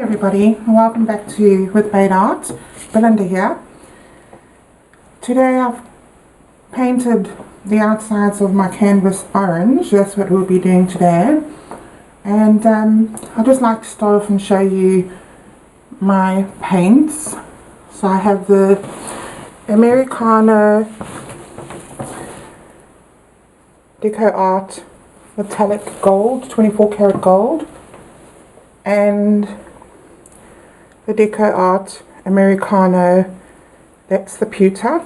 everybody, and welcome back to withBade Art. Belinda here. Today I've painted the outsides of my canvas orange. That's what we'll be doing today. And I'd just like to start off and show you my paints. So I have the Americano Deco Art metallic gold, 24 karat gold, and the Deco Art Americano, that's the pewter.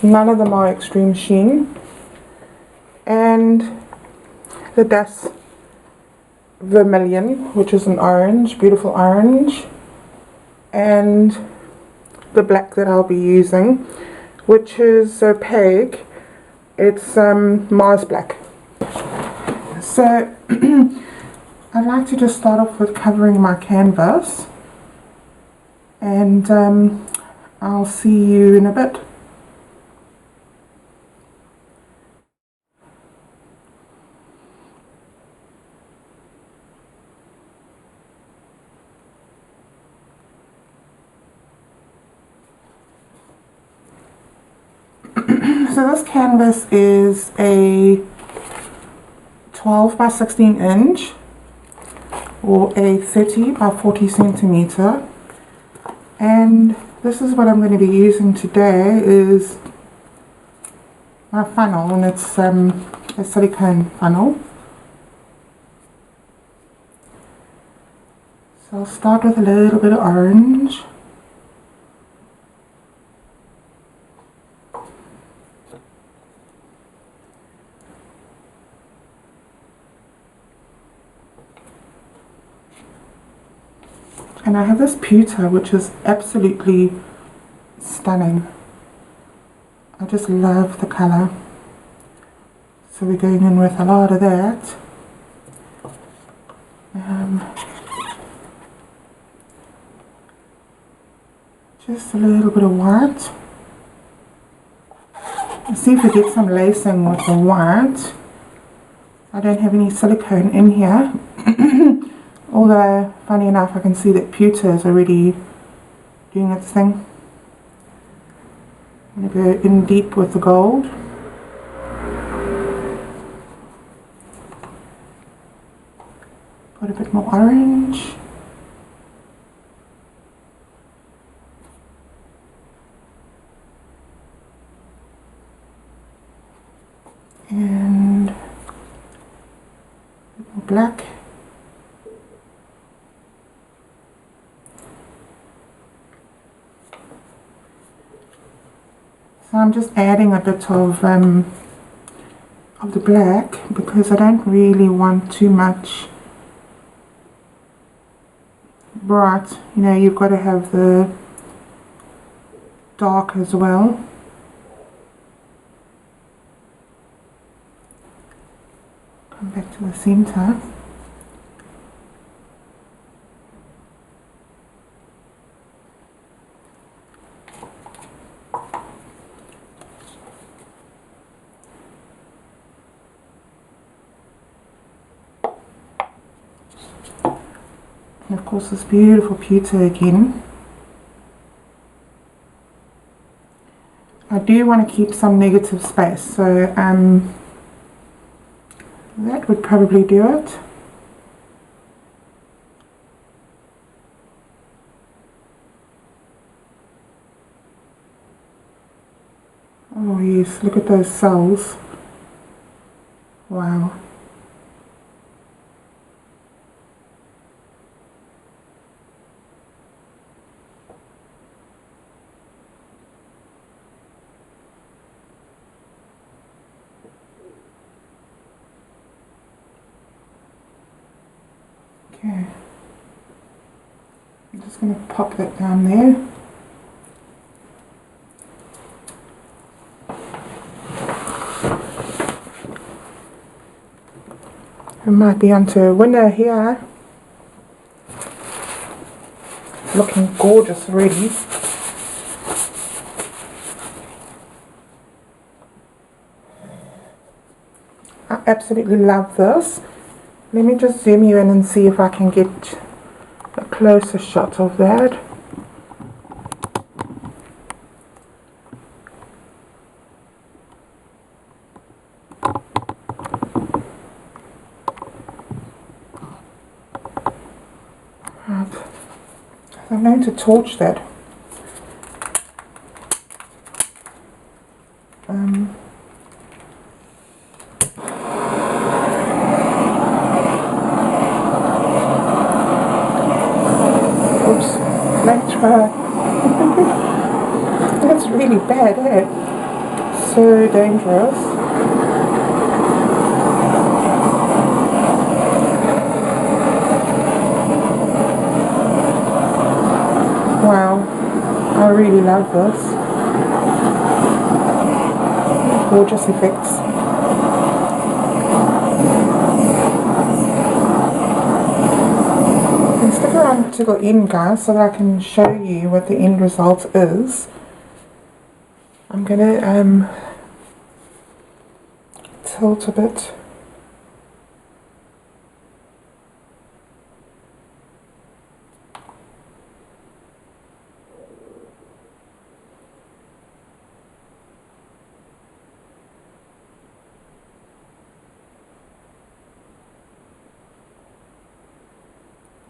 None of them are extreme sheen. And the Das Vermilion, which is an orange, beautiful orange, and the black that I'll be using, which is opaque. It's Mars Black. So I'd like to just start off with covering my canvas, and I'll see you in a bit. So this canvas is a 12 by 16 inch or a 30 by 40 centimeter, and this is what I'm going to be using today is my funnel, and it's a silicone funnel. So I'll start with a little bit of orange. And I have this pewter, which is absolutely stunning. I just love the colour. So we're going in with a lot of that. Just a little bit of white. Let's see if we get some lacing with the white. I don't have any silicone in here. Although, funny enough, I can see that pewter is already doing its thing. I'm going to go in deep with the gold. Put a bit more orange. And a bit more black. So I'm just adding a bit of the black because I don't really want too much bright. You know, you've got to have the dark as well. Come back to the center. And of course this beautiful pewter again. I do want to keep some negative space, so that would probably do it. Oh yes, look at those cells. Wow. Okay, I'm just going to pop that down there. We might be onto a winner here. Looking gorgeous already. I absolutely love this. Let me just zoom you in and see if I can get a closer shot of that. Right. So I'm going to torch that. Oops, let's try. That's really bad, eh? So dangerous. Wow, I really love this. Gorgeous effects. And stick around to the end, guys, so that I can show you what the end result is. I'm gonna tilt a bit.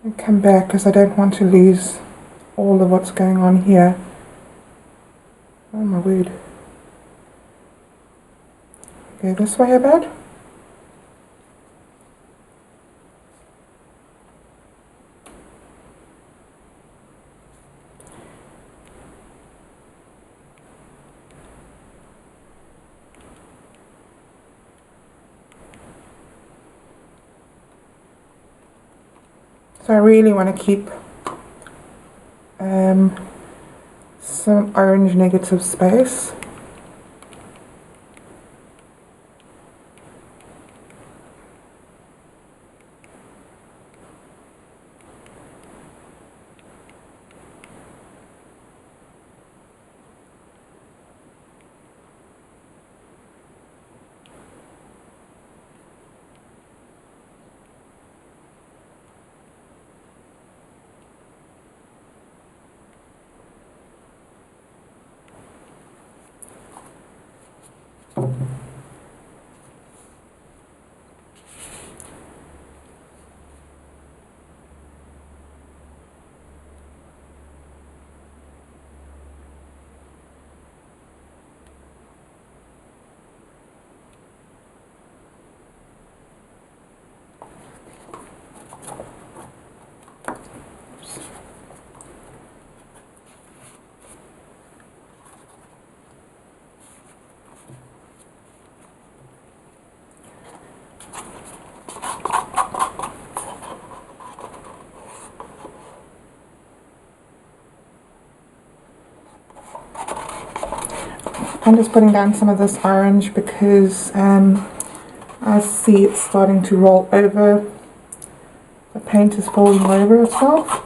And come back because I don't want to lose all of what's going on here. Oh my word. Go this way a bit. So I really want to keep some orange negative space. I'm just putting down some of this orange because I see it's starting to roll over. The paint is falling over itself.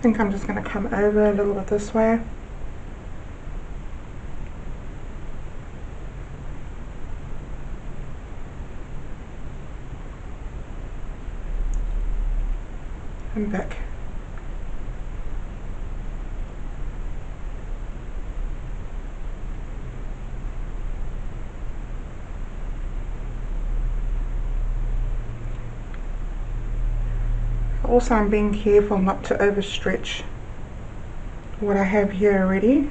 think I'm just going to come over a little bit this way. And back. Also, I'm being careful not to overstretch what I have here already.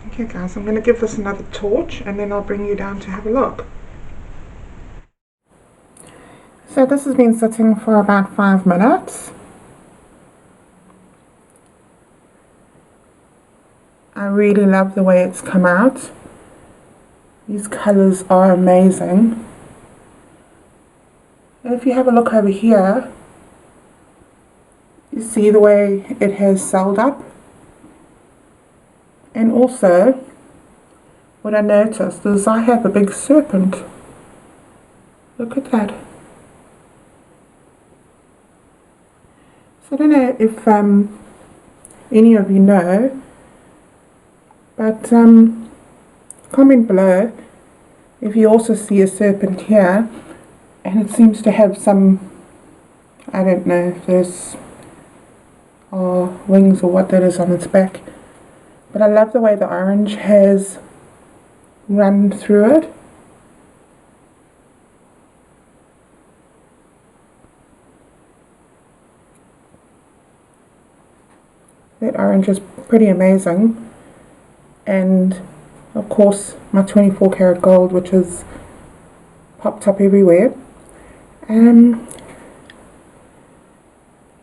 Okay guys, I'm going to give this another torch and then I'll bring you down to have a look. So this has been sitting for about 5 minutes. I really love the way it's come out. These colours are amazing. And if you have a look over here, you see the way it has celled up. And also, what I noticed is I have a big serpent. Look at that. So I don't know if any of you know, but comment below if you also see a serpent here, and it seems to have some, I don't know if those are wings or what that is on its back. But I love the way the orange has run through it. That orange is pretty amazing. And of course my 24 karat gold, which is popped up everywhere.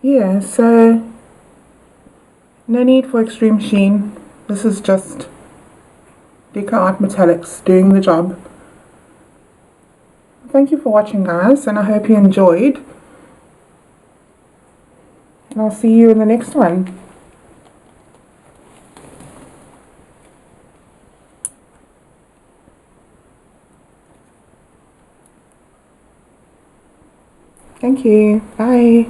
Yeah, so no need for extreme sheen. This is just Blck Art Metallics doing the job. Thank you for watching guys, and I hope you enjoyed. And I'll see you in the next one. Thank you. Bye.